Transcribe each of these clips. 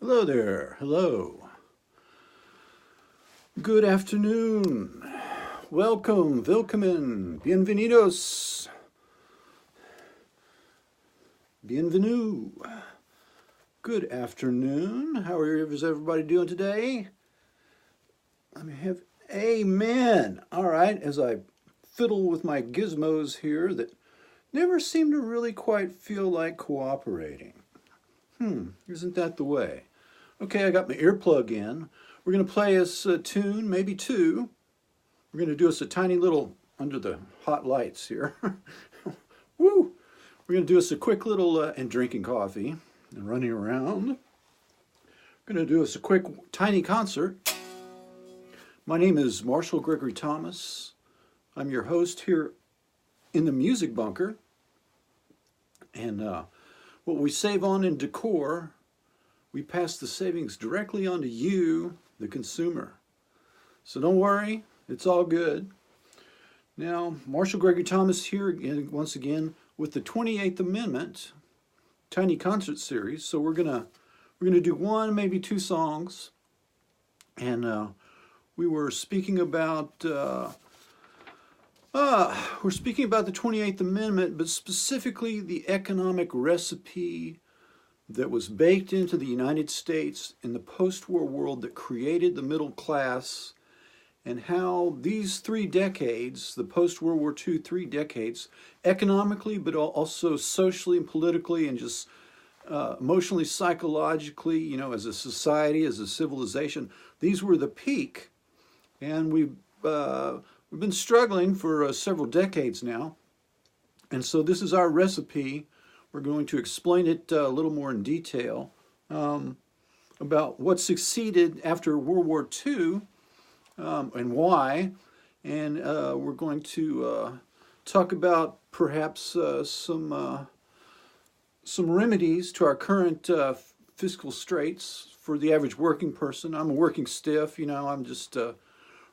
Hello there. Hello. Good afternoon. Welcome. Willkommen. Bienvenidos. Bienvenue. Good afternoon. How is everybody doing today? Let me have amen. All right, as I fiddle with my gizmos here that never seem to really quite feel like cooperating. Isn't that the way? Okay, I got my earplug in. We're going to play us a tune, maybe two. We're going to do us a tiny little, under the hot lights here. Woo! We're going to do us a quick little, and drinking coffee and running around. We're going to do us a quick, tiny concert. My name is Marshall Gregory Thomas. I'm your host here in the Music Bunker. And what we save on in decor, we pass the savings directly on to you, the consumer. So don't worry, it's all good. Now, Marshall Gregory Thomas here again, once again with the 28th Amendment Tiny Concert Series. So we're gonna do one, maybe two songs, and we were speaking about the 28th Amendment, but specifically the economic recipe that was baked into the United States in the post-war world that created the middle class, and how these 3 decades, the post-World War II 3 decades, economically, but also socially and politically and just emotionally, psychologically, as a society, as a civilization, these were the peak. And we've been struggling for several decades now. And so this is our recipe. We're going to explain it a little more in detail about what succeeded after World War II and why. And we're going to talk about perhaps some remedies to our current fiscal straits for the average working person. I'm a working stiff, I'm just a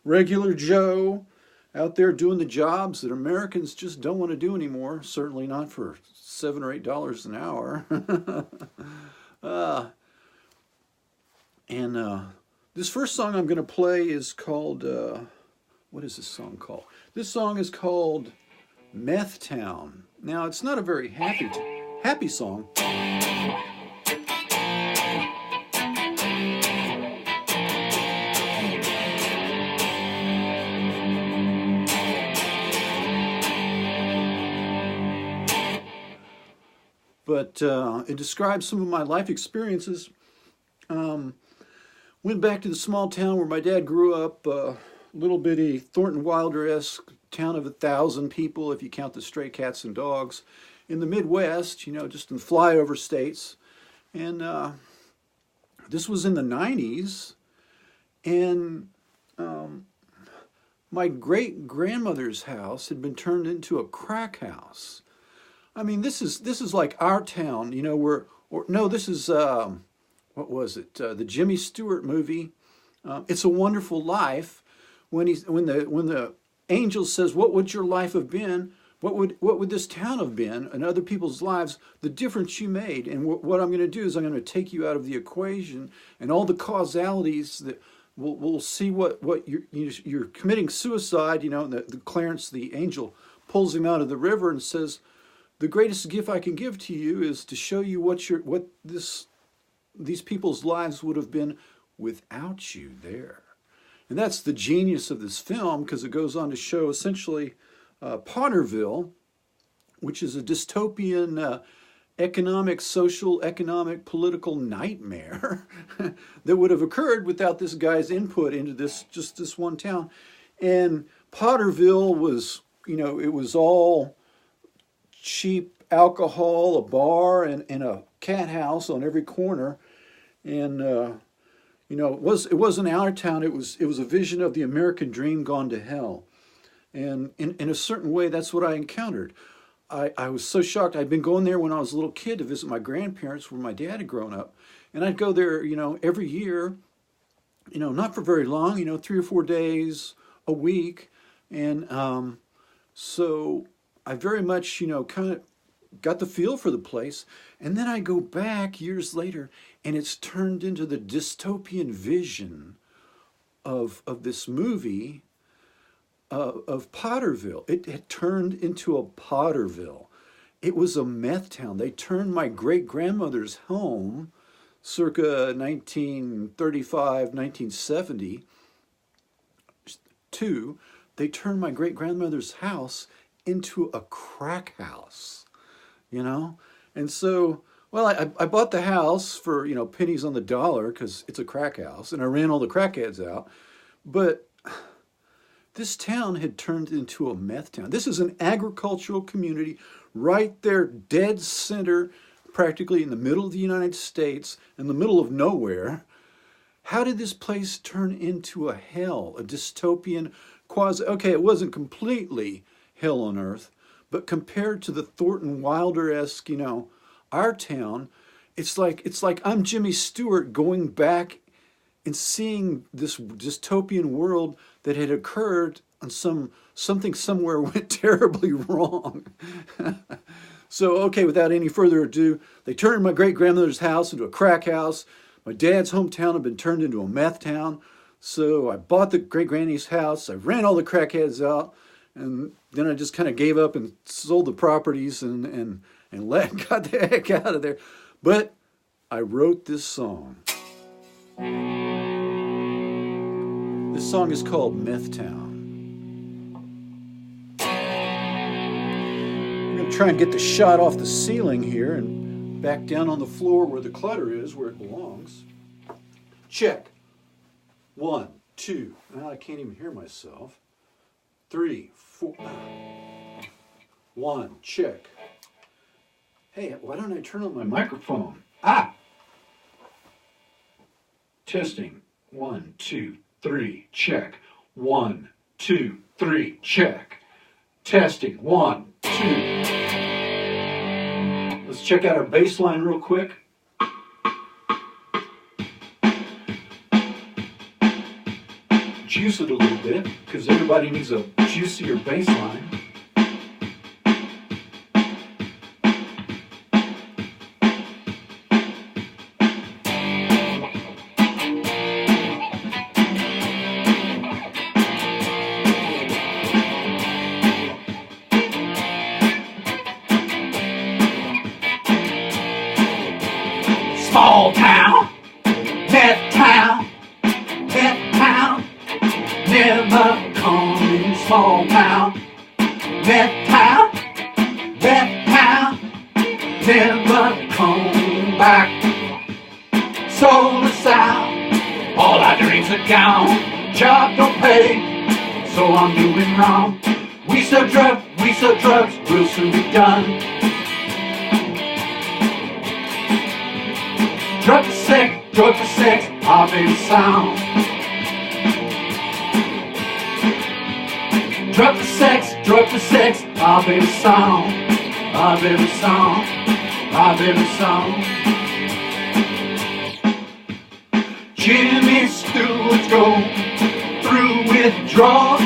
regular Joe out there doing the jobs that Americans just don't want to do anymore. Certainly not for $7 or $8 an hour. This first song I'm going to play is called, what is this song called? This song is called Meth Town. Now, it's not a very happy song. But it describes some of my life experiences. Went back to the small town where my dad grew up, little bitty Thornton Wilder-esque town of 1,000 people, if you count the stray cats and dogs, in the Midwest, just in flyover states. And this was in the 90s. And my great-grandmother's house had been turned into a crack house. I mean, this is like our town, this is, what was it? The Jimmy Stewart movie, It's a Wonderful Life. When the angel says, "What would your life have been? What would this town have been and other people's lives? The difference you made." And what I'm going to do is I'm going to take you out of the equation and all the causalities that we'll see what you're committing suicide. The Clarence the angel pulls him out of the river and says, "The greatest gift I can give to you is to show you what these people's lives would have been without you there." And that's the genius of this film, because it goes on to show essentially Potterville, which is a dystopian economic, political nightmare that would have occurred without this guy's input into this one town. And Potterville was, it was all cheap alcohol, a bar, and a cat house on every corner. And it wasn't our town. It was a vision of the American dream gone to hell. And in a certain way, that's what I encountered. I was so shocked. I'd been going there when I was a little kid to visit my grandparents where my dad had grown up. And I'd go there, every year, not for very long, 3 or 4 days a week. And so I very much, kind of got the feel for the place. And then I go back years later, and it's turned into the dystopian vision of this movie of Potterville. It had turned into a Potterville. It was a meth town. They turned my great-grandmother's home, circa 1935, 1970, they turned my great-grandmother's house into a crack house, you know? And so, well, I bought the house for, pennies on the dollar because it's a crack house, and I ran all the crackheads out. But this town had turned into a meth town. This is an agricultural community right there, dead center, practically in the middle of the United States, in the middle of nowhere. How did this place turn into a hell, a dystopian okay, it wasn't completely hell on earth, but compared to the Thornton Wilder-esque, our town, it's like I'm Jimmy Stewart going back and seeing this dystopian world that had occurred on something somewhere went terribly wrong. So, okay, without any further ado, they turned my great-grandmother's house into a crack house. My dad's hometown had been turned into a meth town. So I bought the great-granny's house. I ran all the crackheads out. And then I just kind of gave up and sold the properties and got the heck out of there. But I wrote this song. This song is called Meth Town. I'm going to try and get the shot off the ceiling here and back down on the floor where the clutter is, where it belongs. Check. 1, 2. Now I can't even hear myself. 3, 4. 1, check. Hey, why don't I turn on my microphone? Testing. 1, 2, 3, check. 1, 2, 3, check. Testing. 1, 2. Let's check out our bass line real quick. Juice it a little bit, because everybody needs a juicier bass line. Small town, meth town, meth town. Never coming, small town, meth town, never coming back. Sold us out, all our dreams are gone. Job don't pay, so I'm doing wrong. We sell drugs, we'll soon be done. Drug to sex, our baby sound. Drug to sex, our baby song, our baby song, our baby song. Jimmy Stewart's go through withdrawal.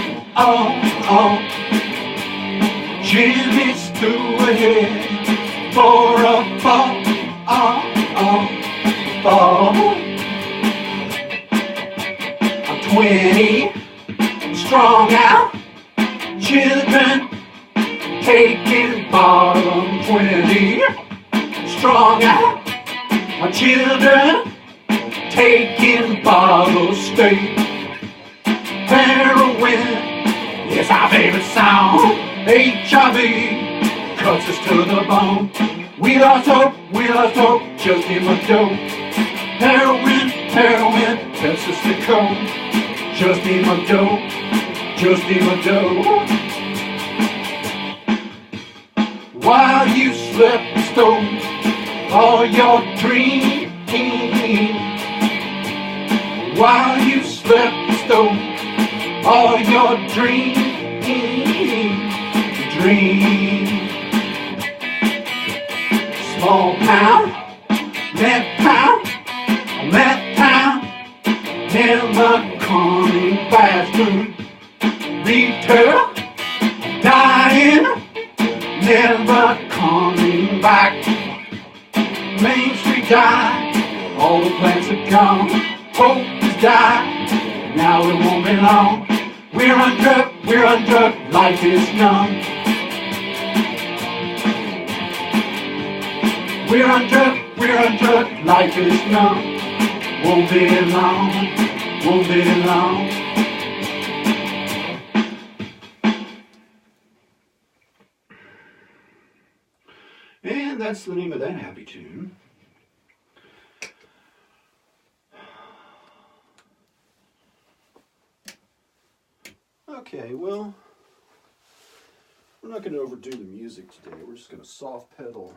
Jimmy Stewart head for a fall. I'm 20, strong out. Children taking bottom 20, strong out. My children taking bottles straight. Heroin is our favorite sound. HIV cuts us to the bone. We lost hope, just in my dough. Heroin cuts us to cold. Just in my dough. Just in my dough. While you slept and stole all your dreams. While you slept and stole all your dreams. Small town, meth town, never coming fast food. Retail, dying, never coming come back. Main Street died, all the plants have gone. Hope has died, now it won't be long. We're undrugged, life is young. We're undrugged, life is young. Won't be long, won't be long. And that's the name of that happy tune. Okay, well, we're not going to overdo the music today. We're just going to soft pedal.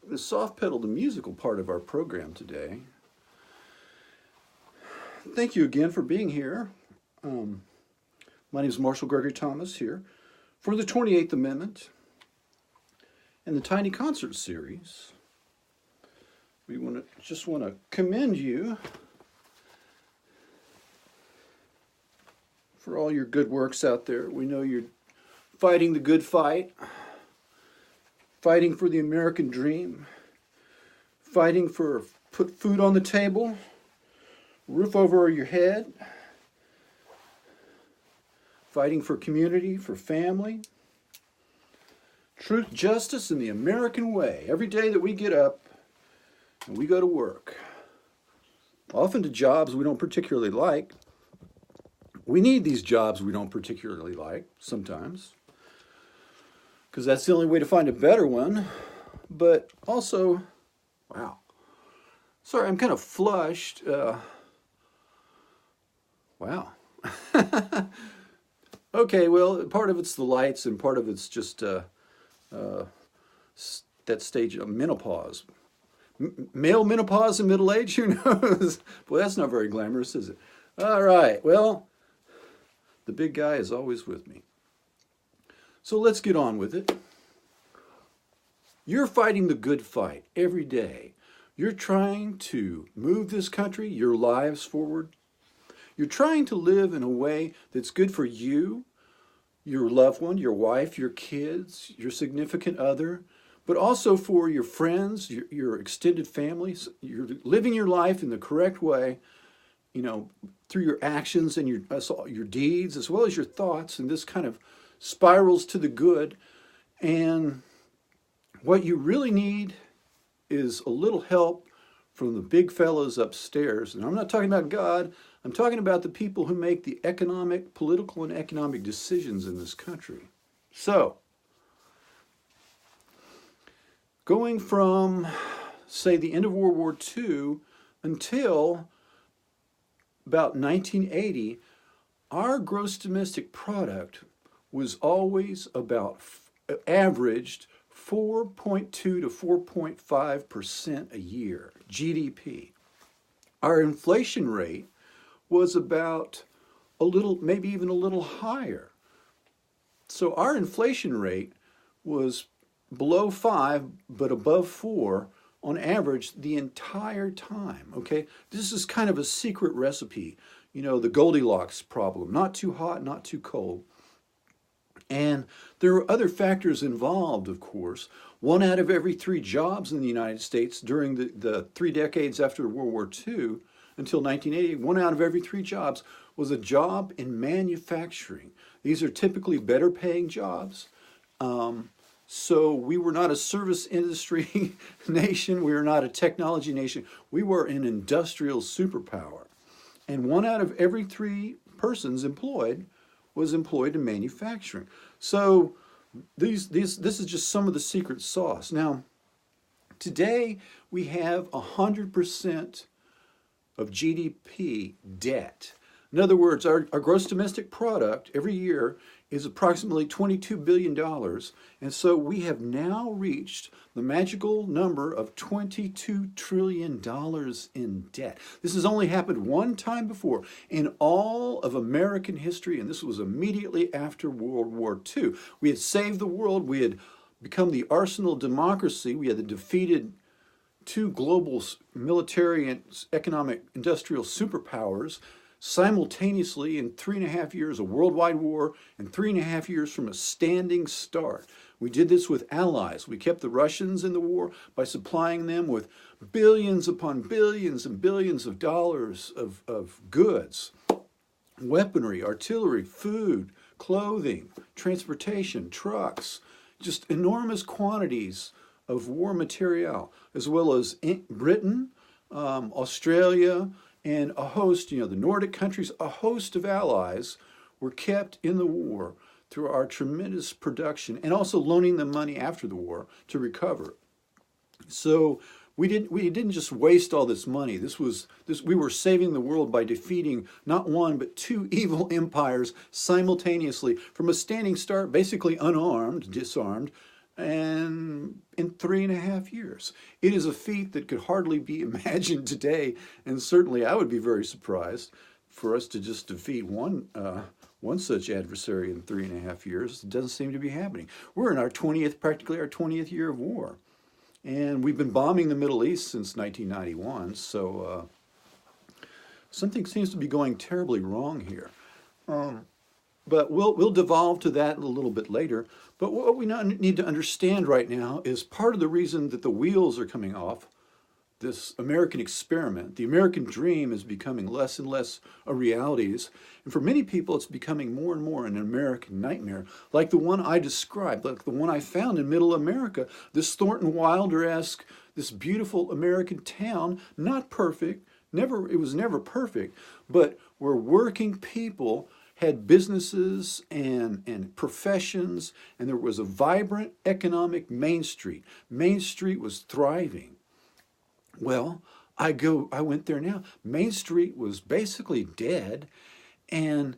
The soft pedal, the musical part of our program today. Thank you again for being here. My name is Marshall Gregory Thomas here for the 28th Amendment and the Tiny Concert Series. We just want to commend you for all your good works out there. We know you're fighting the good fight, fighting for the American dream, fighting for put food on the table, roof over your head, fighting for community, for family, truth, justice, and the American way. Every day that we get up and we go to work, often to jobs we don't particularly like. We need these jobs we don't particularly like sometimes, because that's the only way to find a better one. But also, wow. Sorry, I'm kind of flushed. Wow. Okay, well, part of it's the lights and part of it's just that stage of menopause. Male menopause in middle age, who knows? Boy, that's not very glamorous, is it? All right, well, the big guy is always with me. So let's get on with it. You're fighting the good fight every day. You're trying to move this country, your lives forward. You're trying to live in a way that's good for you, your loved one, your wife, your kids, your significant other, but also for your friends, your extended families. You're living your life in the correct way, you know, through your actions and your deeds, as well as your thoughts, and this kind of spirals to the good. And what you really need is a little help from the big fellows upstairs. And I'm not talking about God. I'm talking about the people who make the economic, political, and economic decisions in this country. So, going from, say, the end of World War II until about 1980, our gross domestic product was always averaged 4.2 to 4.5% a year, GDP. Our inflation rate was about maybe even a little higher. So our inflation rate was below 5, but above 4 on average the entire time, okay? This is kind of a secret recipe, you know, the Goldilocks problem, not too hot, not too cold. And there are other factors involved, of course. 1 out of every 3 jobs in the United States during the 3 decades after World War II until 1980, 1 out of every 3 jobs was a job in manufacturing. These are typically better paying jobs. So we were not a service industry nation. We were not a technology nation. We were an industrial superpower. And 1 out of every 3 persons employed was employed in manufacturing. So this is just some of the secret sauce. Now, today we have 100% of GDP debt. In other words, our gross domestic product every year is approximately $22 billion. And so we have now reached the magical number of $22 trillion in debt. This has only happened 1 time before in all of American history, and this was immediately after World War II. We had saved the world. We had become the arsenal democracy. We had defeated 2 global military and economic industrial superpowers simultaneously in 3.5 years, a worldwide war, and 3.5 years from a standing start. We did this with allies. We kept the Russians in the war by supplying them with billions upon billions and billions of dollars of goods, weaponry, artillery, food, clothing, transportation, trucks, just enormous quantities of war material, as well as Britain, Australia, and a host, the Nordic countries, a host of allies were kept in the war through our tremendous production and also loaning them money after the war to recover. So we didn't just waste all this money. We were saving the world by defeating not one but two evil empires simultaneously from a standing start, basically unarmed, disarmed, and in 3.5 years. It is a feat that could hardly be imagined today, and certainly I would be very surprised for us to just defeat one such adversary in 3.5 years. It doesn't seem to be happening. We're in practically our 20th year of war. And we've been bombing the Middle East since 1991, so something seems to be going terribly wrong here. But we'll devolve to that a little bit later. But what we need to understand right now is part of the reason that the wheels are coming off this American experiment. The American dream is becoming less and less a reality. And for many people, it's becoming more and more an American nightmare, like the one I described, like the one I found in Middle America, this Thornton Wilder-esque, this beautiful American town, not perfect, it was never perfect, but where working people had businesses and professions, and there was a vibrant economic Main Street. Main Street was thriving. Well, I went there now. Main Street was basically dead, and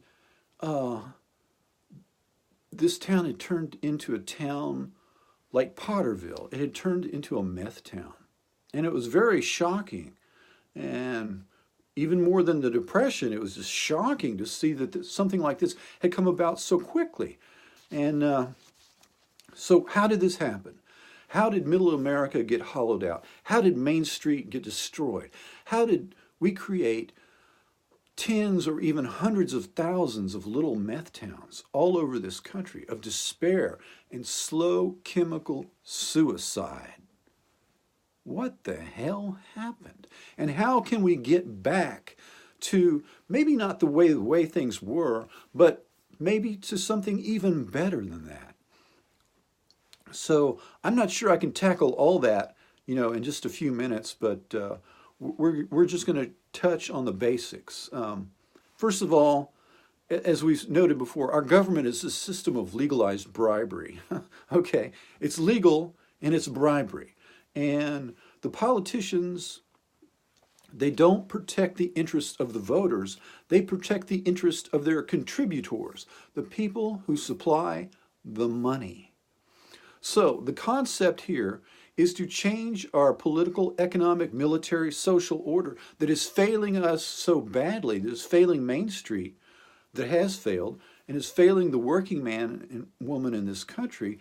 this town had turned into a town like Potterville. It had turned into a meth town, and it was very shocking. And even more than the Depression, it was just shocking to see that something like this had come about so quickly. And so how did this happen? How did Middle America get hollowed out? How did Main Street get destroyed? How did we create tens or even hundreds of thousands of little meth towns all over this country of despair and slow chemical suicide? What the hell happened? And how can we get back to maybe not the way things were, but maybe to something even better than that? So I'm not sure I can tackle all that, in just a few minutes, but we're just going to touch on the basics. First of all, as we've noted before, our government is a system of legalized bribery. Okay, it's legal and it's bribery. And the politicians, they don't protect the interests of the voters. They protect the interest of their contributors, the people who supply the money. So the concept here is to change our political, economic, military, social order that is failing us so badly, that is failing Main Street, that has failed, and is failing the working man and woman in this country.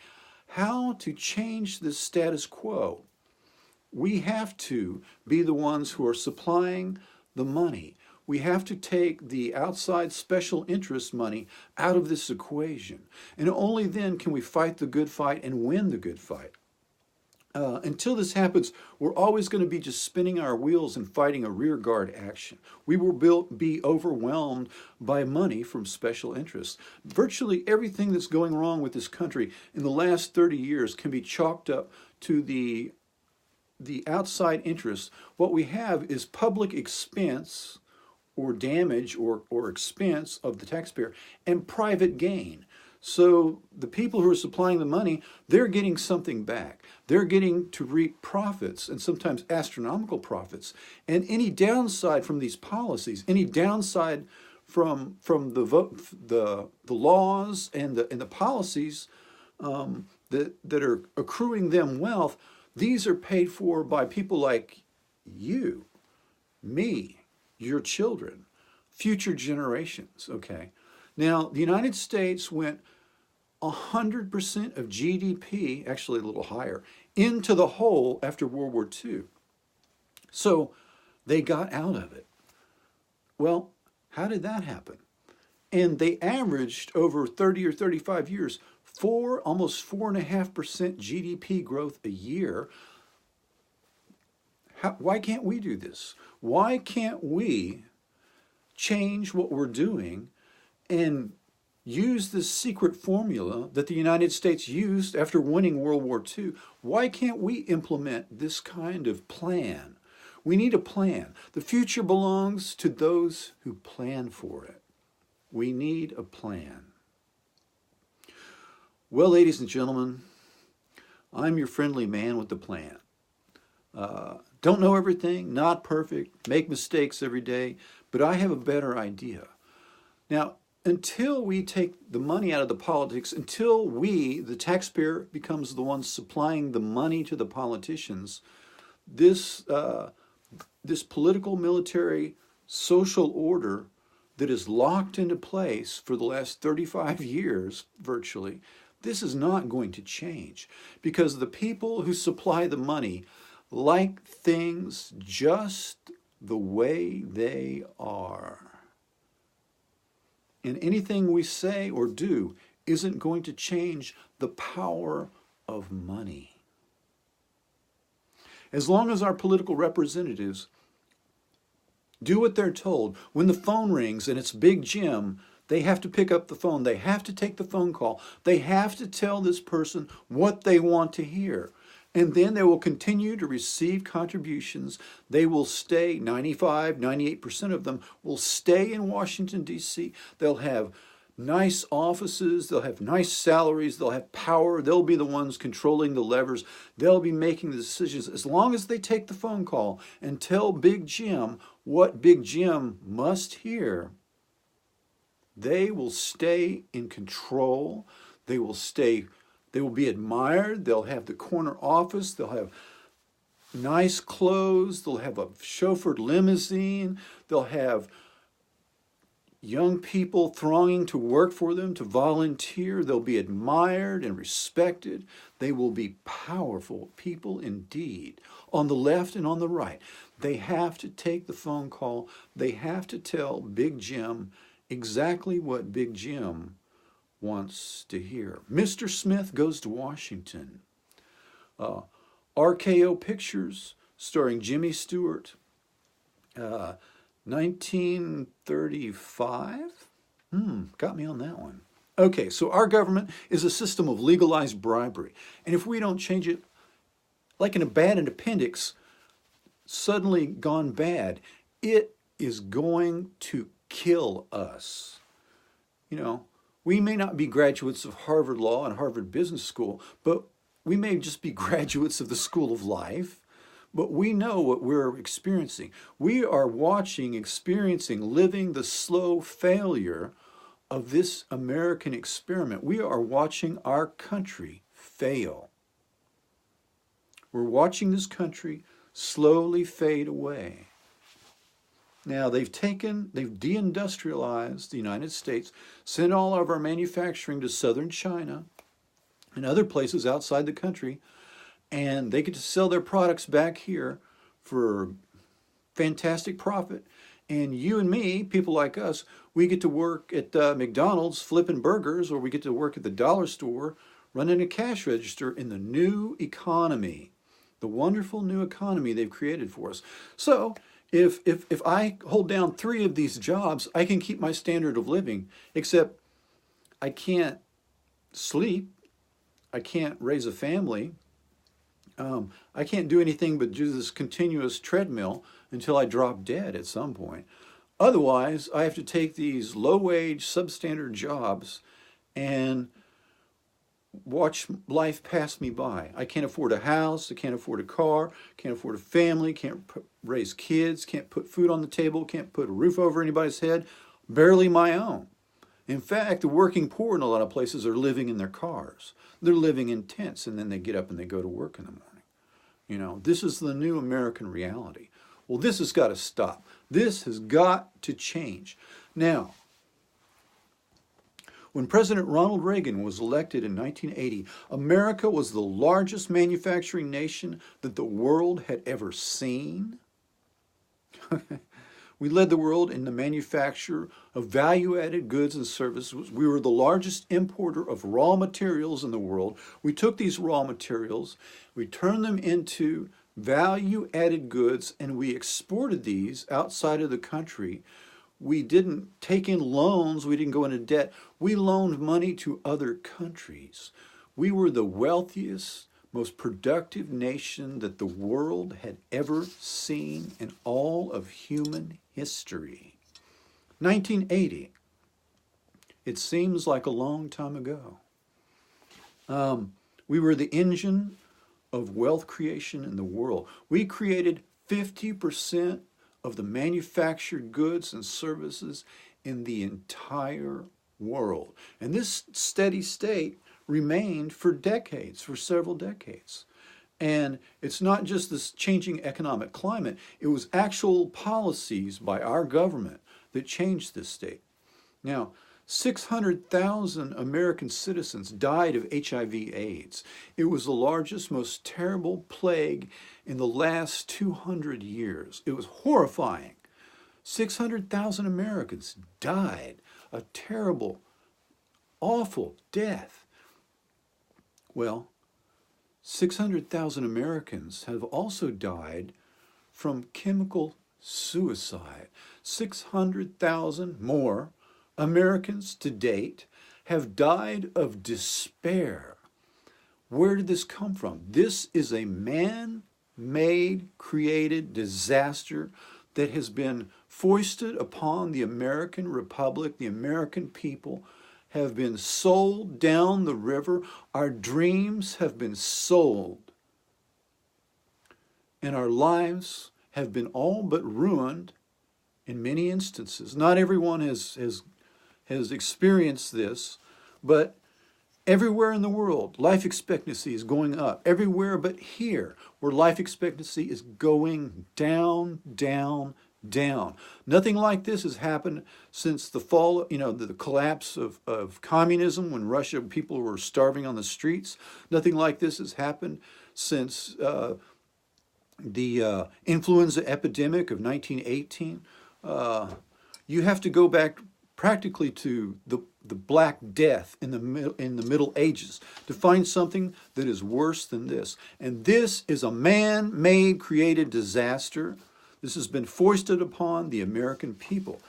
How to change this status quo? We have to be the ones who are supplying the money. We have to take the outside special interest money out of this equation. And only then can we fight the good fight and win the good fight. Until this happens, we're always going to be just spinning our wheels and fighting a rearguard action. We will be overwhelmed by money from special interests. Virtually everything that's going wrong with this country in the last 30 years can be chalked up to the outside interests. What we have is public expense or damage or expense of the taxpayer and private gain. So the people who are supplying the money, they're getting something back. They're getting to reap profits, and sometimes astronomical profits. And any downside from these policies, any downside from the laws and the policies that are accruing them wealth, these are paid for by people like you, me, your children, future generations, okay? Now, the United States went 100% of GDP, actually a little higher, into the hole after World War II. So they got out of it. Well, How did that happen? And they averaged over 30 or 35 years, almost 4.5% GDP growth a year. Why can't we do this? Why can't we change what we're doing and use this secret formula that the United States used after winning World War II? Why can't we implement this kind of plan? We need a plan. The future belongs to those who plan for it. We need a plan. Well, ladies and gentlemen, I'm your friendly man with the plan. Don't know everything, not perfect, make mistakes every day, but I have a better idea. Now, until we take the money out of the politics, until we, the taxpayer, becomes the one supplying the money to the politicians, this political, military, social order that is locked into place for the last 35 years, virtually, this is not going to change, because the people who supply the money like things just the way they are. And anything we say or do isn't going to change the power of money. As long as our political representatives do what they're told, when the phone rings and it's Big Jim, they have to pick up the phone. They have to take the phone call. They have to tell this person what they want to hear. And then they will continue to receive contributions. They will stay, 95, 98% of them will stay in Washington, D.C. They'll have nice offices. They'll have nice salaries. They'll have power. They'll be the ones controlling the levers. They'll be making the decisions. As long as they take the phone call and tell Big Jim what Big Jim must hear, they will stay in control. They will be admired. They'll have the corner office. They'll have nice clothes. They'll have a chauffeured limousine. They'll have young people thronging to work for them, to volunteer. They'll be admired and respected. They will be powerful people indeed, on the left and on the right. They have to take the phone call. They have to tell Big Jim exactly what Big Jim wants to hear. Mr. Smith Goes to Washington. RKO Pictures, starring Jimmy Stewart. 1935? Got me on that one. Okay, so our government is a system of legalized bribery. And if we don't change it, like in a bad appendix, suddenly gone bad, it is going to kill us. You know, we may not be graduates of Harvard Law and Harvard Business School, but we may just be graduates of the School of Life. But we know what we're experiencing. We are watching, experiencing, living the slow failure of this American experiment. We are watching our country fail. We're watching this country slowly fade away. Now, they've deindustrialized the United States, sent all of our manufacturing to southern China and other places outside the country, and they get to sell their products back here for fantastic profit. And you and me, people like us, we get to work at McDonald's flipping burgers, or we get to work at the dollar store running a cash register in the new economy, the wonderful new economy they've created for us. So if I hold down 3 of these jobs, I can keep my standard of living, except I can't sleep, I can't raise a family, I can't do anything but do this continuous treadmill until I drop dead at some point. Otherwise, I have to take these low-wage, substandard jobs and watch life pass me by. I can't afford a house, I can't afford a car, can't afford a family, can't raise kids, can't put food on the table, can't put a roof over anybody's head, barely my own. In fact, the working poor in a lot of places are living in their cars. They're living in tents, and then they get up and they go to work in the morning. You know, this is the new American reality. Well, this has got to stop. This has got to change. Now, when President Ronald Reagan was elected in 1980, America was the largest manufacturing nation that the world had ever seen. We led the world in the manufacture of value-added goods and services. We were the largest importer of raw materials in the world. We took these raw materials, we turned them into value-added goods, and we exported these outside of the country. We didn't take in loans, we didn't go into debt. We loaned money to other countries. We were the wealthiest, most productive nation that the world had ever seen in all of human history. 1980. It seems like a long time ago. We were the engine of wealth creation in the world. We created 50% of the manufactured goods and services in the entire world. And this steady state remained for decades, for several decades. And it's not just this changing economic climate, it was actual policies by our government that changed this state. Now, 600,000 American citizens died of HIV/AIDS. It was the largest, most terrible plague in the last 200 years. It was horrifying. 600,000 Americans died a terrible, awful death. Well, 600,000 Americans have also died from chemical suicide. 600,000 more Americans to date have died of despair. Where did this come from? This is a man-made, created disaster that has been foisted upon the American Republic. The American people have been sold down the river. Our dreams have been sold. And our lives have been all but ruined in many instances. Not everyone has experienced this, but everywhere in the world, life expectancy is going up. Everywhere but here, where life expectancy is going down, down, down. Nothing like this has happened since the fall, the collapse of communism, when Russia, people were starving on the streets. Nothing like this has happened since the influenza epidemic of 1918. You have to go back practically to the Black Death in the Middle Ages to find something that is worse than this. And this is a man-made, created disaster. This has been foisted upon the American people.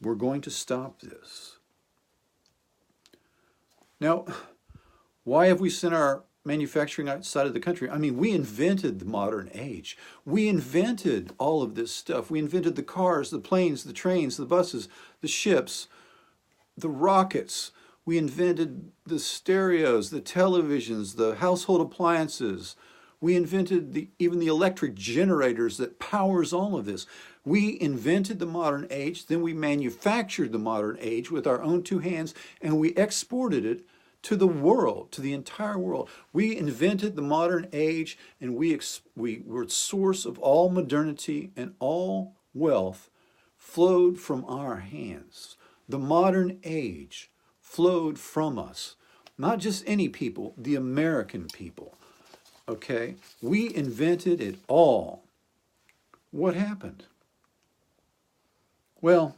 We're going to stop this. Now, why have we sent our manufacturing outside of the country? I mean, we invented the modern age. We invented all of this stuff. We invented the cars, the planes, the trains, the buses, the ships, the rockets. We invented the stereos, the televisions, the household appliances. We invented even the electric generators that powers all of this. We invented the modern age, then we manufactured the modern age with our own two hands, and we exported it to the world, to the entire world. We invented the modern age, and we were the source of all modernity, and all wealth flowed from our hands. The modern age flowed from us. Not just any people, the American people. Okay? We invented it all. What happened? Well,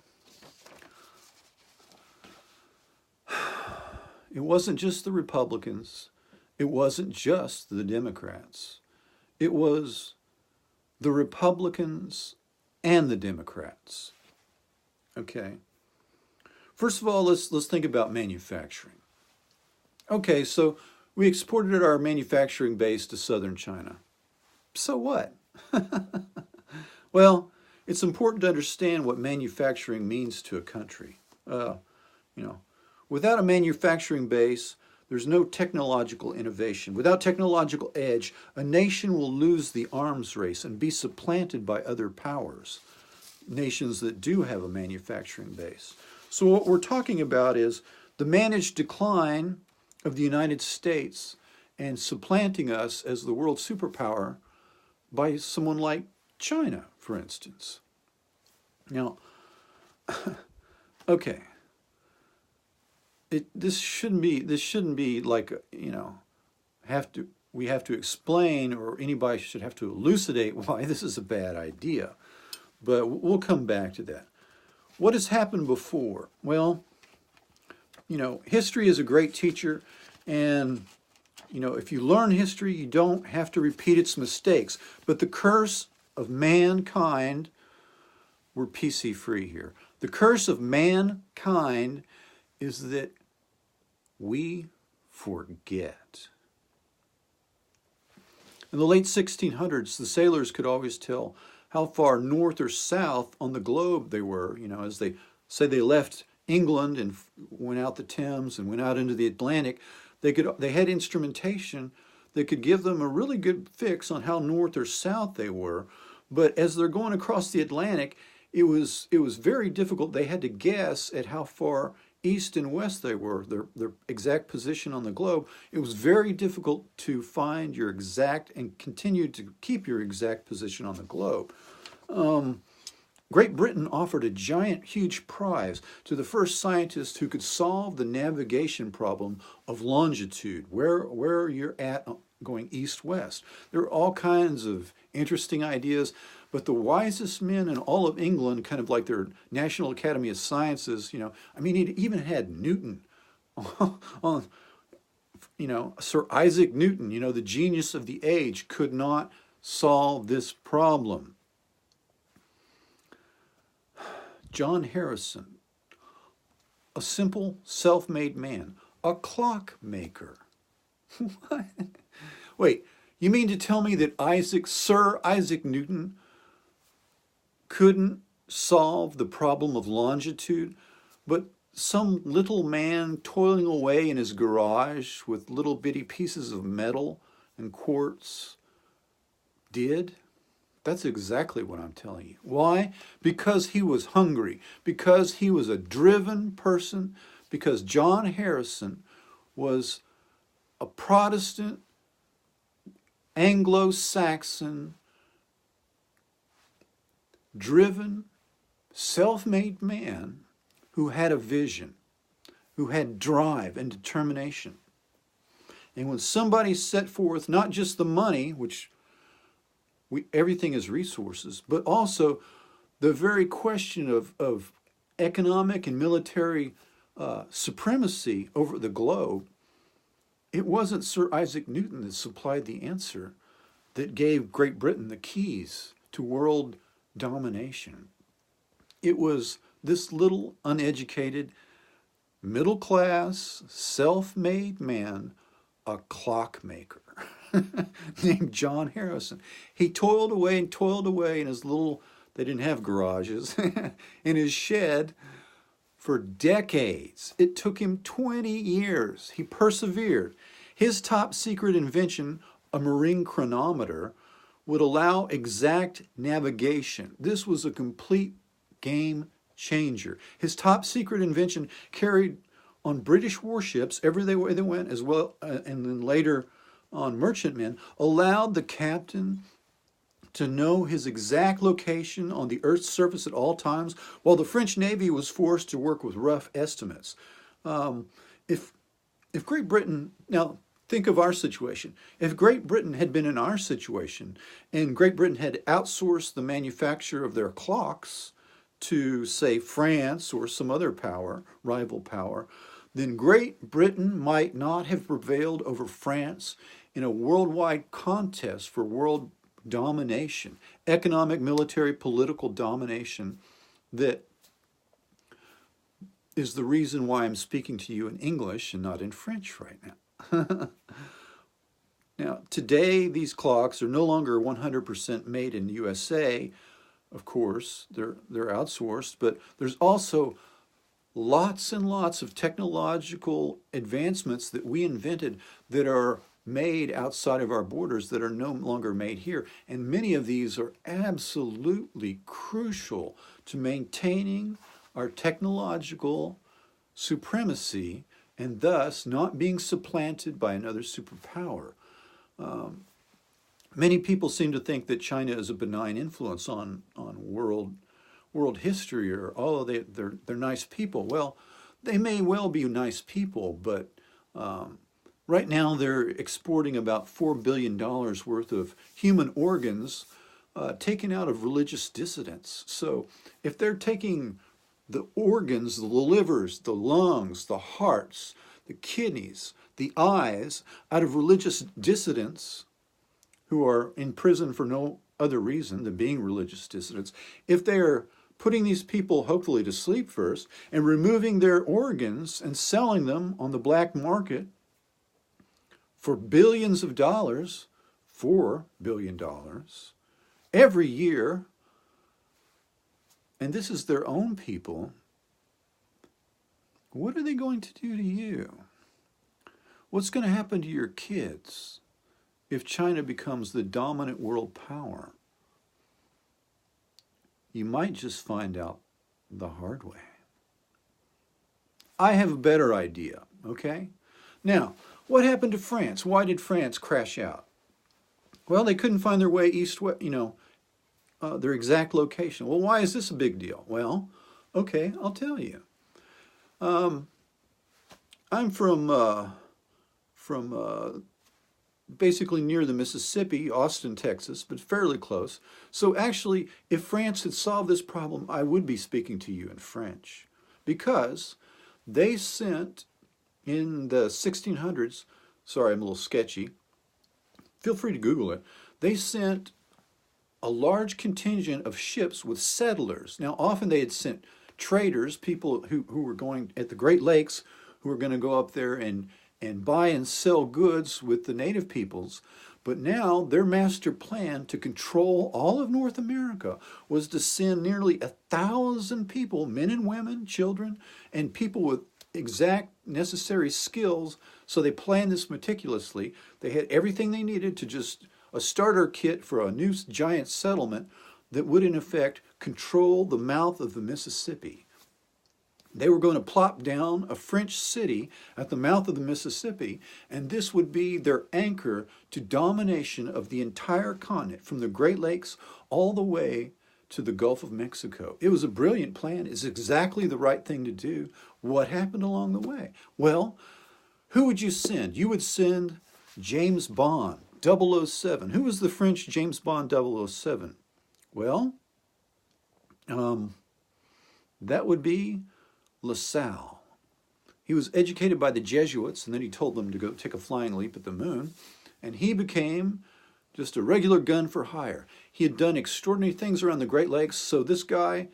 it wasn't just the Republicans. It wasn't just the Democrats. It was the Republicans and the Democrats. Okay? First of all, let's think about manufacturing. Okay, so we exported our manufacturing base to southern China. So what? Well, it's important to understand what manufacturing means to a country. Without a manufacturing base, there's no technological innovation. Without technological edge, a nation will lose the arms race and be supplanted by other powers, nations that do have a manufacturing base. So what we're talking about is the managed decline of the United States and supplanting us as the world superpower by someone like China, for instance. Now, okay, this shouldn't be like, we have to explain, or anybody should have to elucidate why this is a bad idea. but we'll come back to that. What has happened before? Well, you know, history is a great teacher, and you know, if you learn history, you don't have to repeat its mistakes. But the curse of mankind, we're PC free here. The curse of mankind is that we forget. In the late 1600s, the sailors could always tell how far north or south on the globe they were, you know, as they say they left England and went out the Thames and went out into the Atlantic. They had instrumentation that could give them a really good fix on how north or south they were. But as they're going across the Atlantic, it was very difficult. They had to guess at how far east and west they were, their exact position on the globe. It was very difficult to find your exact and continue to keep your exact position on the globe. Great Britain offered a giant, huge prize to the first scientist who could solve the navigation problem of longitude, where you're at going east-west. There are all kinds of interesting ideas, but the wisest men in all of England, kind of like their National Academy of Sciences, you know, I mean, it even had Newton on, you know, Sir Isaac Newton, you know, the genius of the age, could not solve this problem. John Harrison, a simple self-made man, a clockmaker. What? Wait, you mean to tell me that Sir Isaac Newton couldn't solve the problem of longitude, but some little man toiling away in his garage with little bitty pieces of metal and quartz did? That's exactly what I'm telling you. Why? Because he was hungry, because he was a driven person, because John Harrison was a Protestant, Anglo-Saxon, driven, self-made man who had a vision, who had drive and determination. And when somebody set forth not just the money, which everything is resources, but also the very question of economic and military supremacy over the globe, it wasn't Sir Isaac Newton that supplied the answer that gave Great Britain the keys to world domination. It was this little uneducated, middle-class, self-made man, a clockmaker, named John Harrison. He toiled away in his little, they didn't have garages, in his shed for decades. It took him 20 years. He persevered. His top secret invention, a marine chronometer, would allow exact navigation. This was a complete game changer. His top secret invention, carried on British warships everywhere they went, as well, and then later on merchantmen, allowed the captain to know his exact location on the Earth's surface at all times, while the French Navy was forced to work with rough estimates. If Great Britain, now think of our situation. If Great Britain had been in our situation, and Great Britain had outsourced the manufacture of their clocks to, say, France or some other power, rival power, then Great Britain might not have prevailed over France in a worldwide contest for world domination, economic, military, political domination, that is the reason why I'm speaking to you in English and not in French right now. Now, today, these clocks are no longer 100% made in USA. Of course, they're outsourced, but there's also lots and lots of technological advancements that we invented that are made outside of our borders, that are no longer made here. And many of these are absolutely crucial to maintaining our technological supremacy and thus not being supplanted by another superpower. Many people seem to think that China is a benign influence on world history, or they're nice people. Well, they may well be nice people, but right now they're exporting about $4 billion worth of human organs taken out of religious dissidents. So if they're taking the organs, the livers, the lungs, the hearts, the kidneys, the eyes out of religious dissidents who are in prison for no other reason than being religious dissidents, if they're putting these people hopefully to sleep first and removing their organs and selling them on the black market for billions of dollars, $4 billion every year, and this is their own people, what are they going to do to you? What's going to happen to your kids if China becomes the dominant world power? You might just find out the hard way. I have a better idea, okay? Now, what happened to France? Why did France crash out? Well, they couldn't find their way east-west, their exact location. Well, why is this a big deal? Well, okay, I'll tell you. I'm from basically near the Mississippi, Austin, Texas, but fairly close. So actually, if France had solved this problem, I would be speaking to you in French, because they sent in the 1600s, sorry, I'm a little sketchy, feel free to Google it, they sent a large contingent of ships with settlers. Now, often they had sent traders, people who were going at the Great Lakes, who were going to go up there and buy and sell goods with the native peoples. But now their master plan to control all of North America was to send nearly 1,000 people, men and women, children, and people with exact necessary skills. So they planned this meticulously. They had everything they needed to just a starter kit for a new giant settlement that would in effect control the mouth of the Mississippi. They were going to plop down a French city at the mouth of the Mississippi, and this would be their anchor to domination of the entire continent, from the Great Lakes all the way to the Gulf of Mexico. It was a brilliant plan. It's exactly the right thing to do. What happened along the way? Well, who would you send? You would send James Bond, 007. Who was the French James Bond 007? Well, that would be LaSalle. He was educated by the Jesuits, and then he told them to go take a flying leap at the moon, and he became just a regular gun for hire. He had done extraordinary things around the Great Lakes, so this guy,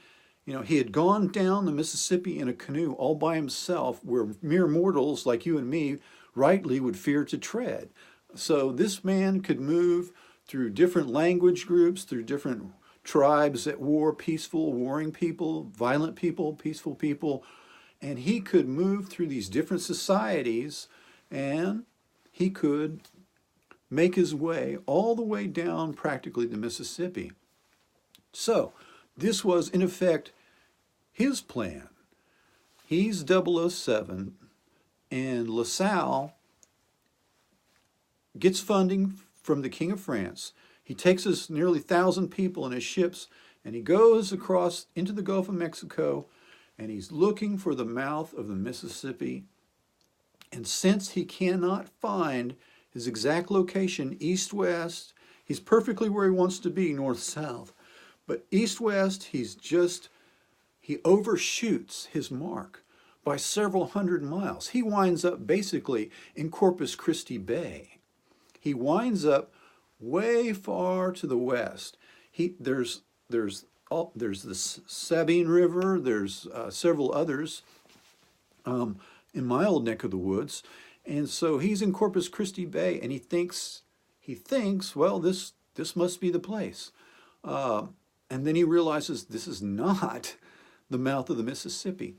he had gone down the Mississippi in a canoe all by himself, where mere mortals like you and me rightly would fear to tread. So this man could move through different language groups, through different tribes at war, peaceful, warring people, violent people, peaceful people, and he could move through these different societies, and he could make his way all the way down practically the Mississippi. So this was in effect his plan. He's 007, and LaSalle gets funding from the King of France. He takes his nearly 1,000 people in his ships, and he goes across into the Gulf of Mexico, and he's looking for the mouth of the Mississippi. And since he cannot find his exact location, east-west, he's perfectly where he wants to be, north-south. But east-west, he overshoots his mark by several hundred miles. He winds up basically in Corpus Christi Bay. He winds up way far to the west. There's the Sabine River. There's several others in my old neck of the woods, and so he's in Corpus Christi Bay, and he thinks, well, this must be the place, and then he realizes this is not the mouth of the Mississippi.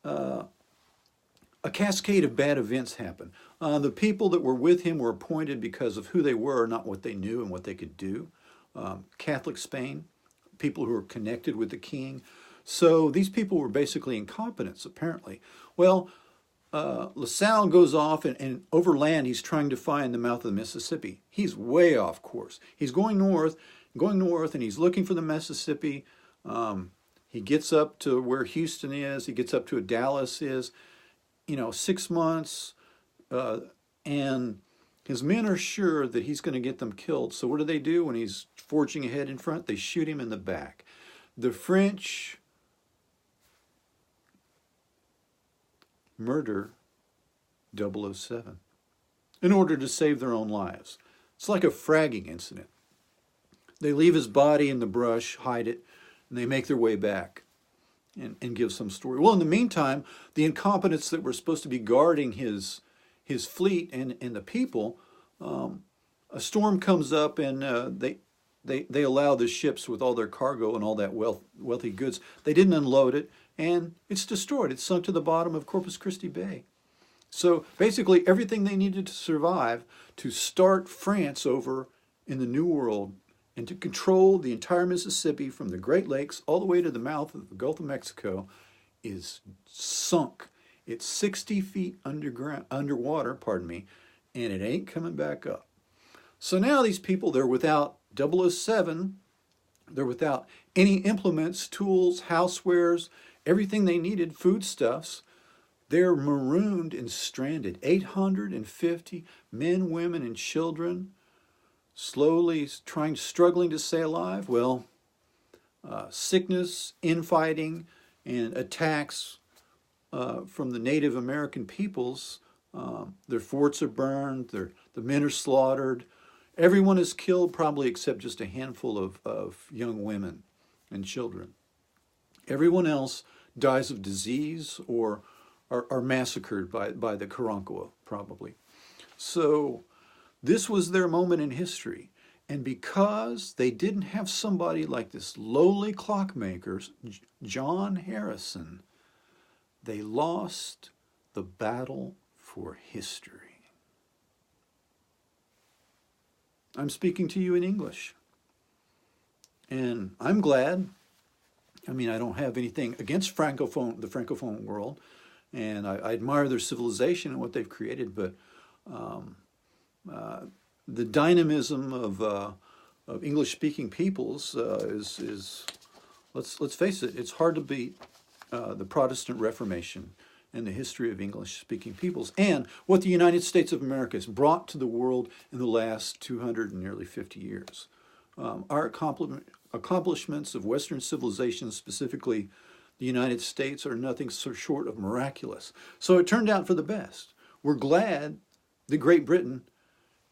A cascade of bad events happen. The people that were with him were appointed because of who they were, not what they knew and what they could do. Catholic Spain, people who were connected with the king. So these people were basically incompetents, apparently. Well, LaSalle goes off, and overland he's trying to find the mouth of the Mississippi. He's way off course. He's going north, and he's looking for the Mississippi. He gets up to where Houston is. He gets up to where Dallas is. 6 months, and His men are sure that he's going to get them killed. So what do when he's forging ahead in front? They shoot him in the back. The French murder 007 in order to save their own lives. It's like a fragging incident. They leave his body in the brush, hide it, and they make their way back and give some story. Well, in the meantime, the incompetents that were supposed to be guarding his fleet and the people, a storm comes up, and they allow the ships with all their cargo and all that wealthy goods. They didn't unload it, and it's destroyed. It's sunk to the bottom of Corpus Christi Bay. So basically everything they needed to survive to start France over in the New World and to control the entire Mississippi from the Great Lakes all the way to the mouth of the Gulf of Mexico is sunk. It's 60 feet underwater, and it ain't coming back up. So now these people, they're without 007, they're without any implements, tools, housewares, everything they needed, foodstuffs. They're marooned and stranded. 850 men, women, and children slowly struggling to stay alive. Well, sickness, infighting, and attacks from the Native American peoples. Their forts are burned, the men are slaughtered. Everyone is killed, probably except just a handful of young women and children. Everyone else dies of disease or are massacred by the Karankawa, probably. So this was their moment in history. And because they didn't have somebody like this lowly clockmaker, John Harrison, they lost the battle for history. I'm speaking to you in English. And I'm glad. I mean, I don't have anything against the Francophone world, and I admire their civilization and what they've created, but the dynamism of English-speaking peoples is let's face it, it's hard to beat the Protestant Reformation and the history of English-speaking peoples and what the United States of America has brought to the world in the last 200 and nearly 50 years. Our accomplishments of Western civilization, specifically the United States, are nothing so short of miraculous. So it turned out for the best. We're glad that Great Britain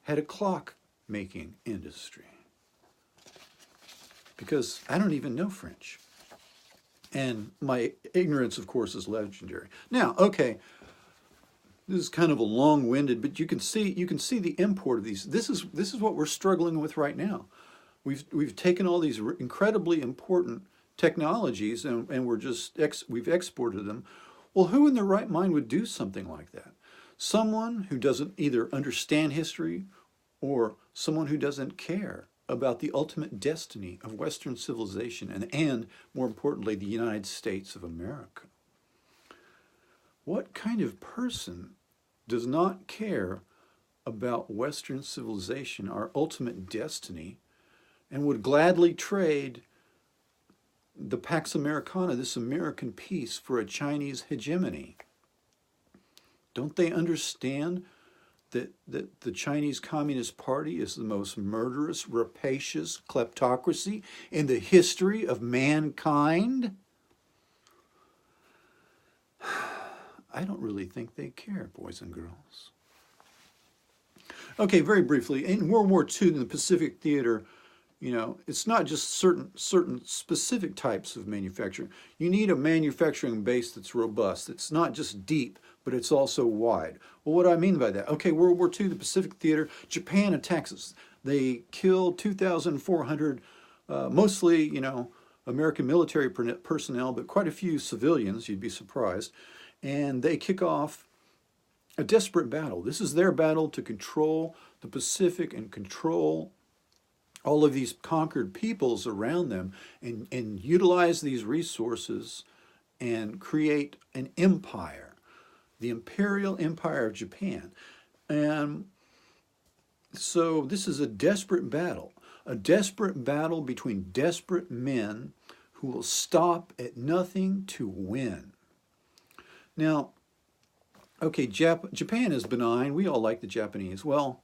had a clock-making industry, because I don't even know French. And my ignorance, of course, is legendary. Now, okay, this is kind of a long-winded, but you can see the import of these. This is what we're struggling with right now. We've taken all these incredibly important technologies and we've exported them. Well, who in their right mind would do something like that? Someone who doesn't either understand history or someone who doesn't care about the ultimate destiny of Western civilization and more importantly, the United States of America. What kind of person does not care about Western civilization, our ultimate destiny, and would gladly trade the Pax Americana, this American peace, for a Chinese hegemony? Don't they understand that the Chinese Communist Party is the most murderous, rapacious kleptocracy in the history of mankind? I don't really think they care, boys and girls. Okay, very briefly, in World War II in the Pacific Theater, it's not just certain specific types of manufacturing. You need a manufacturing base that's robust. It's not just deep, but it's also wide. Well, what do I mean by that? Okay, World War II, the Pacific Theater, Japan attacks us. They kill 2,400, mostly, American military personnel, but quite a few civilians, you'd be surprised. And they kick off a desperate battle. This is their battle to control the Pacific and control all of these conquered peoples around them and utilize these resources and create an empire, the Imperial Empire of Japan. And so this is a desperate battle between desperate men who will stop at nothing to win. Now, okay, Japan is benign. We all like the Japanese. Well,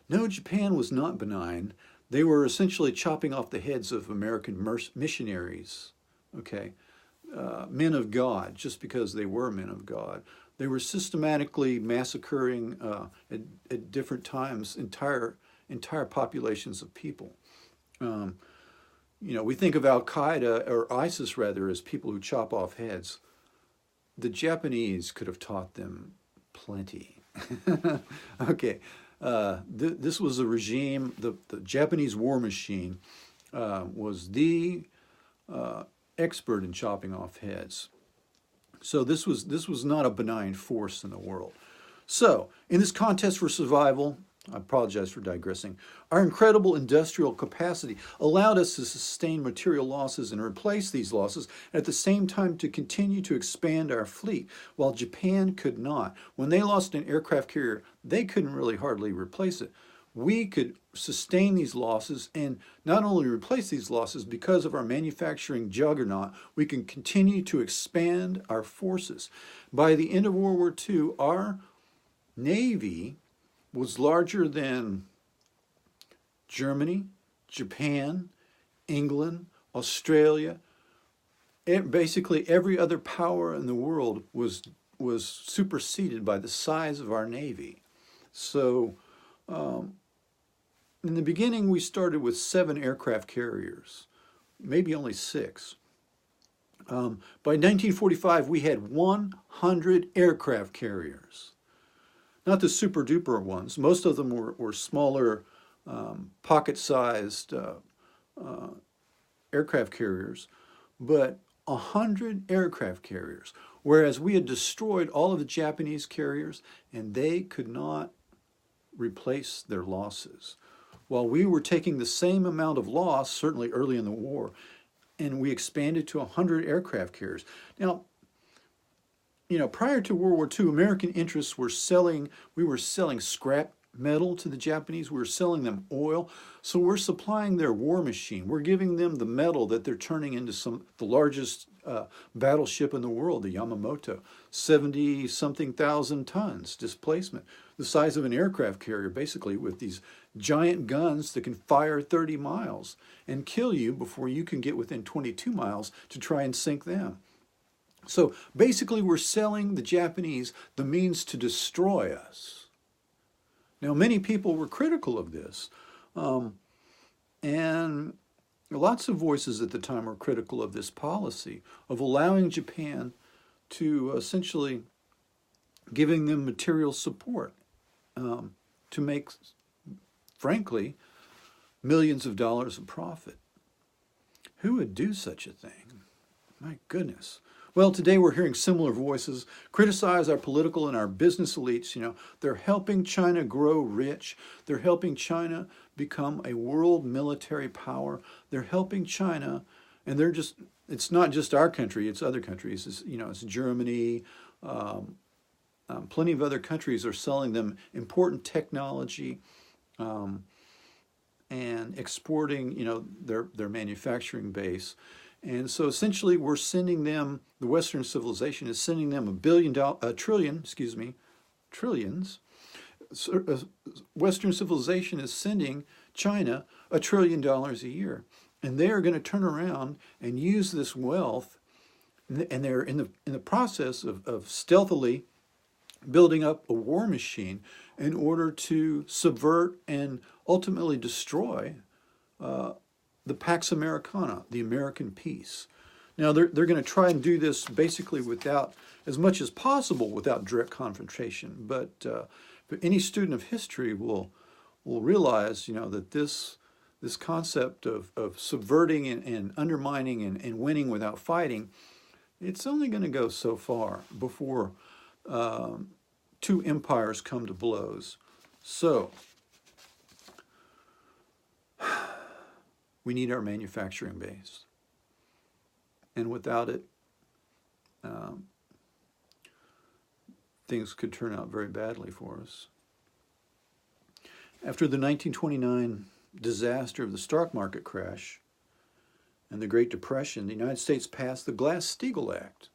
No, Japan was not benign. They were essentially chopping off the heads of American missionaries, okay, men of God, just because they were men of God. They were systematically massacring at different times entire populations of people. You know, we think of Al Qaeda or ISIS rather as people who chop off heads. The Japanese could have taught them plenty. Okay, this was a regime. The Japanese war machine was the expert in chopping off heads. So this was not a benign force in the world. So in this contest for survival, I apologize for digressing, our incredible industrial capacity allowed us to sustain material losses and replace these losses, and at the same time to continue to expand our fleet, while Japan could not. When they lost an aircraft carrier, they couldn't really hardly replace it. We could sustain these losses and not only replace these losses because of our manufacturing juggernaut, we can continue to expand our forces. By the end of World War II, our Navy was larger than Germany, Japan, England, Australia. Basically, every other power in the world was superseded by the size of our Navy. So, in the beginning, we started with 7 aircraft carriers, maybe only 6. By 1945, we had 100 aircraft carriers. Not the super duper ones. Most of them were smaller, pocket-sized aircraft carriers, but 100 aircraft carriers, whereas we had destroyed all of the Japanese carriers and they could not replace their losses. While we were taking the same amount of loss, certainly early in the war, and we expanded to 100 aircraft carriers. Now, you know, prior to World War II, American interests were we were selling scrap metal to the Japanese, we were selling them oil, so we're supplying their war machine. We're giving them the metal that they're turning into the largest battleship in the world, the Yamamoto, 70-something thousand tons displacement, the size of an aircraft carrier, basically, with these giant guns that can fire 30 miles and kill you before you can get within 22 miles to try and sink them. So basically, we're selling the Japanese the means to destroy us. Now, many people were critical of this, and lots of voices at the time were critical of this policy of allowing Japan to essentially giving them material support to make, frankly, millions of dollars of profit. Who would do such a thing? My goodness. Well, today we're hearing similar voices criticize our political and our business elites. You know, they're helping China grow rich. They're helping China become a world military power. They're helping China, and it's not just our country, it's other countries. It's Germany. Plenty of other countries are selling them important technology and exporting, their manufacturing base. And so essentially we're sending them, the Western civilization is sending them trillions. Western civilization is sending China $1 trillion a year. And they are going to turn around and use this wealth, and they're in the process of stealthily building up a war machine in order to subvert and ultimately destroy the Pax Americana, the American peace. Now, they're going to try and do this basically without, as much as possible, without direct confrontation. But any student of history will realize, that this concept of subverting and undermining and winning without fighting, it's only going to go so far before two empires come to blows. So, we need our manufacturing base. And without it, things could turn out very badly for us. After the 1929 disaster of the stock market crash and the Great Depression, the United States passed the Glass-Steagall Act.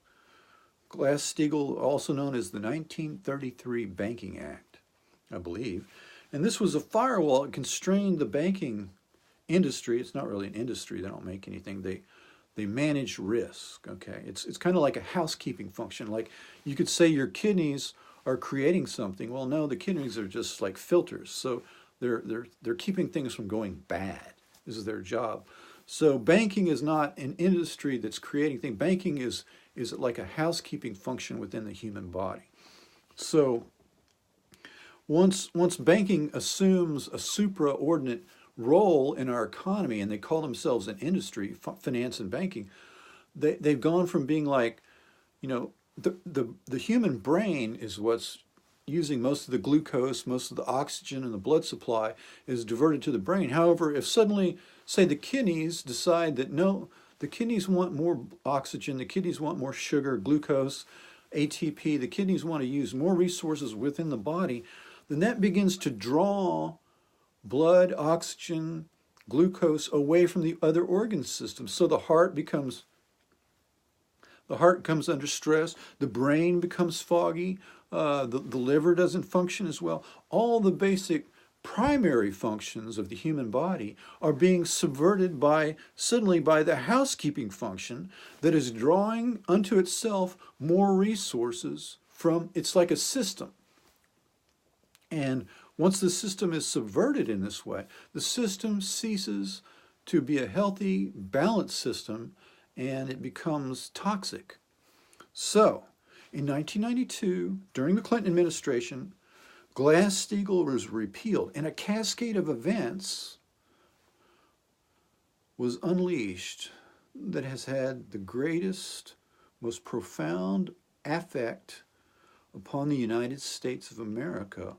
Glass-Steagall, also known as the 1933 Banking Act, I believe. And this was a firewall. It constrained the banking industry. It's not really an industry. They don't make anything. They manage risk. Okay, it's kind of like a housekeeping function. Like you could say your kidneys are creating something. Well, no, the kidneys are just like filters. So they're keeping things from going bad. This is their job. So banking is not an industry that's creating things. Banking is like a housekeeping function within the human body. So once banking assumes a supraordinate role in our economy, and they call themselves an industry, finance and banking, they've gone from being like, the human brain is what's using most of the glucose, most of the oxygen in the blood supply is diverted to the brain. However, if suddenly, say, the kidneys decide that no, the kidneys want more oxygen, the kidneys want more sugar, glucose, ATP, the kidneys want to use more resources within the body, then that begins to draw blood, oxygen, glucose away from the other organ systems. So the heart comes under stress, the brain becomes foggy, the liver doesn't function as well. All the basic primary functions of the human body are being subverted suddenly by the housekeeping function that is drawing unto itself more resources from, it's like a system. And once the system is subverted in this way, the system ceases to be a healthy, balanced system, and it becomes toxic. So, in 1992, during the Clinton administration, Glass-Steagall was repealed, and a cascade of events was unleashed that has had the greatest, most profound effect upon the United States of America.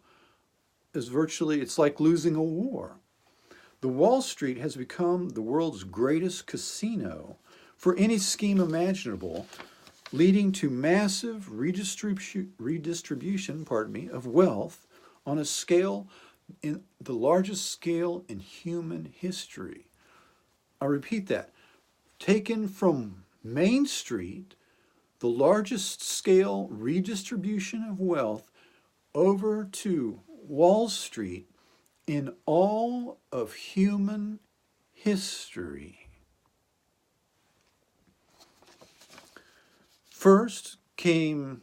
It's like losing a war. The Wall Street has become the world's greatest casino for any scheme imaginable, leading to massive redistribution, of wealth on a scale, in the largest scale in human history. I repeat that. Taken from Main Street, the largest scale redistribution of wealth over to Wall Street in all of human history. First came,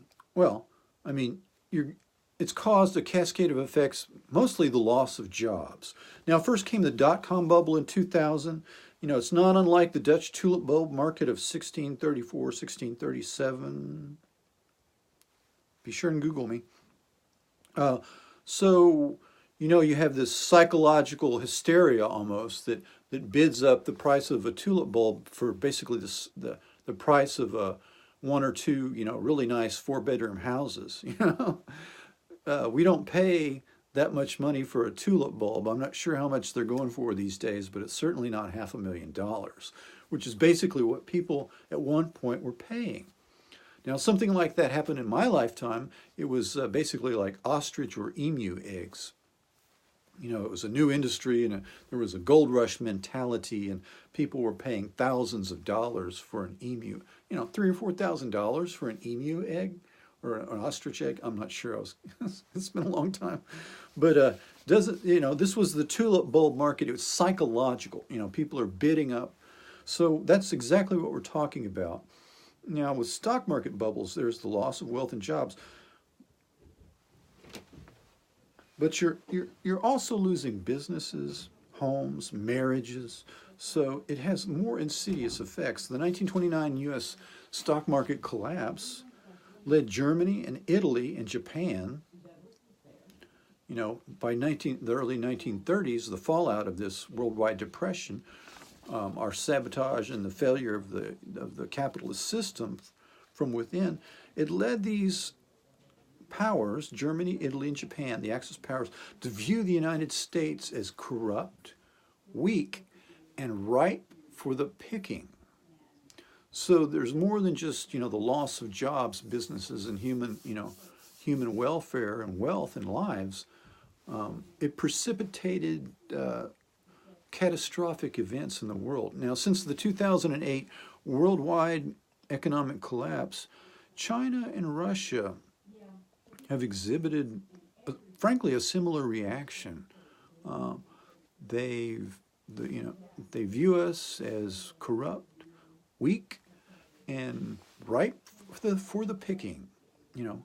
it's caused a cascade of effects, mostly the loss of jobs. Now, first came the dot-com bubble in 2000. It's not unlike the Dutch tulip bulb market of 1634, 1637. Be sure and Google me. You have this psychological hysteria almost that bids up the price of a tulip bulb for basically the price of one or two, really nice 4-bedroom houses. We don't pay that much money for a tulip bulb. I'm not sure how much they're going for these days, but it's certainly not $500,000, which is basically what people at one point were paying. Now, something like that happened in my lifetime. It was basically like ostrich or emu eggs. It was a new industry, and there was a gold rush mentality, and people were paying thousands of dollars for an emu. $3,000 or $4,000 for an emu egg or an ostrich egg. I'm not sure. It's been a long time, but this was the tulip bulb market. It was psychological. People are bidding up. So that's exactly what we're talking about. Now, with stock market bubbles, there's the loss of wealth and jobs. But you're also losing businesses, homes, marriages. So it has more insidious effects. The 1929 U.S. stock market collapse led Germany and Italy and Japan, by the early 1930s, the fallout of this worldwide depression, our sabotage and the failure of the capitalist system from within, it led these powers, Germany, Italy, and Japan, the Axis powers, to view the United States as corrupt, weak, and ripe for the picking. So there's more than just, the loss of jobs, businesses, and human welfare and wealth and lives. It precipitated catastrophic events in the world. Now, since the 2008 worldwide economic collapse, China and Russia have exhibited frankly, a similar reaction. They view us as corrupt, weak, and ripe for the picking. You know,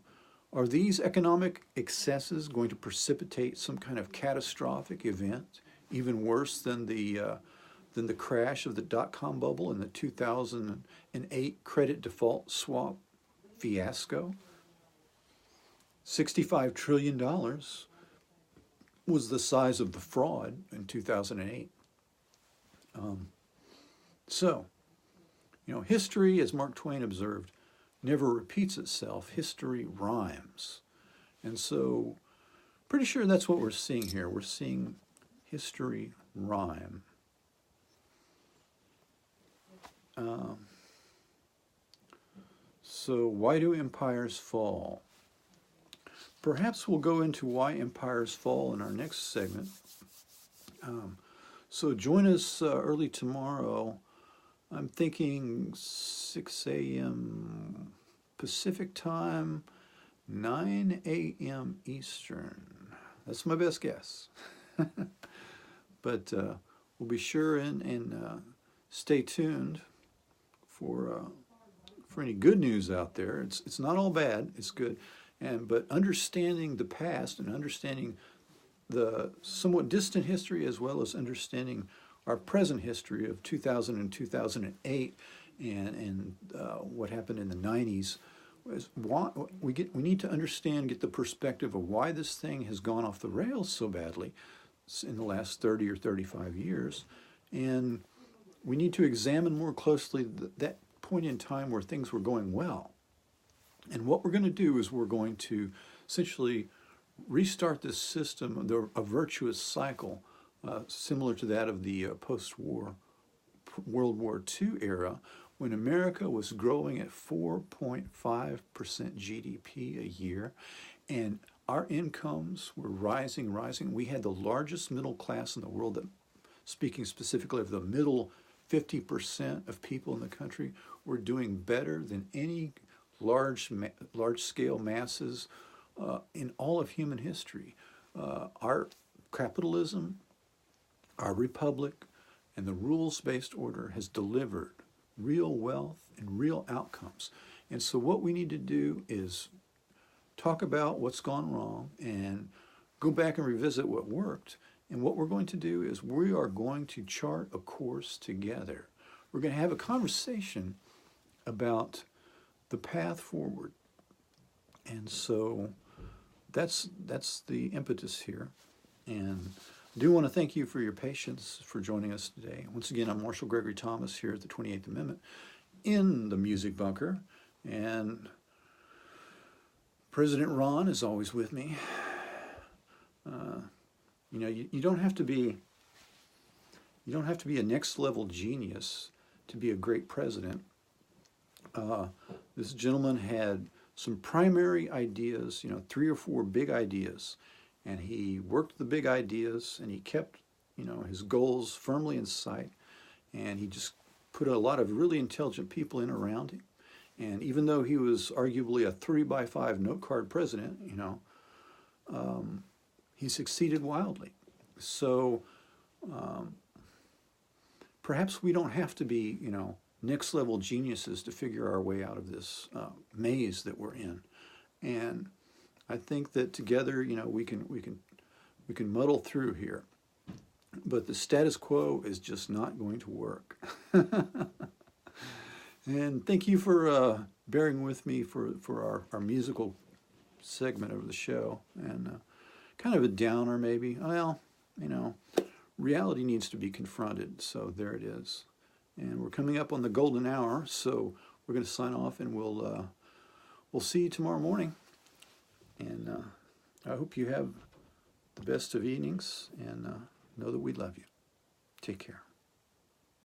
are these economic excesses going to precipitate some kind of catastrophic event, even worse than the crash of the dot-com bubble and the 2008 credit default swap fiasco? $65 trillion was the size of the fraud in 2008. So, you know, history, as Mark Twain observed, never repeats itself. History rhymes. And so, pretty sure that's what we're seeing here. We're seeing history rhyme. So why do empires fall? Perhaps we'll go into why empires fall in our next segment. So join us early tomorrow. I'm thinking 6 a.m. Pacific time, 9 a.m. Eastern. That's my best guess. But we'll be sure and stay tuned for any good news out there. It's not all bad. It's good. But understanding the past and understanding the somewhat distant history, as well as understanding our present history of 2000 and 2008 and what happened in the 90s, is why we need to understand, get the perspective of why this thing has gone off the rails so badly in the last 30 or 35 years. And we need to examine more closely that point in time where things were going well. And what we're going to do is we're going to essentially restart this system, a virtuous cycle similar to that of the post-war World War II era, when America was growing at 4.5% GDP a year, and our incomes were rising. We had the largest middle class in the world, speaking specifically of the middle 50% of people in the country, were doing better than any large-scale masses in all of human history. Our capitalism, our republic, and the rules-based order has delivered real wealth and real outcomes. And so what we need to do is talk about what's gone wrong and go back and revisit what worked. And what we're going to do is we are going to chart a course together. We're going to have a conversation about the path forward. And so that's the impetus here. And I do want to thank you for your patience for joining us today. Once again, I'm Marshall Gregory Thomas here at the 28th Amendment in the Music Bunker. And President Ron is always with me. You know, you don't have to be a next level genius to be a great president. This gentleman had some primary ideas, you know, 3 or 4 big ideas, and he worked the big ideas, and he kept, you know, his goals firmly in sight, and he just put a lot of really intelligent people in around him. And even though he was arguably a 3x5 note card president, you know, he succeeded wildly. So perhaps we don't have to be, you know, next level geniuses to figure our way out of this maze that we're in. And I think that together, you know, we can muddle through here. But the status quo is just not going to work. And thank you for bearing with me for our musical segment of the show. And kind of a downer, maybe. Well, you know, reality needs to be confronted, so there it is. And we're coming up on the golden hour, so we're going to sign off, and we'll see you tomorrow morning. And I hope you have the best of evenings, and know that we love you. Take care.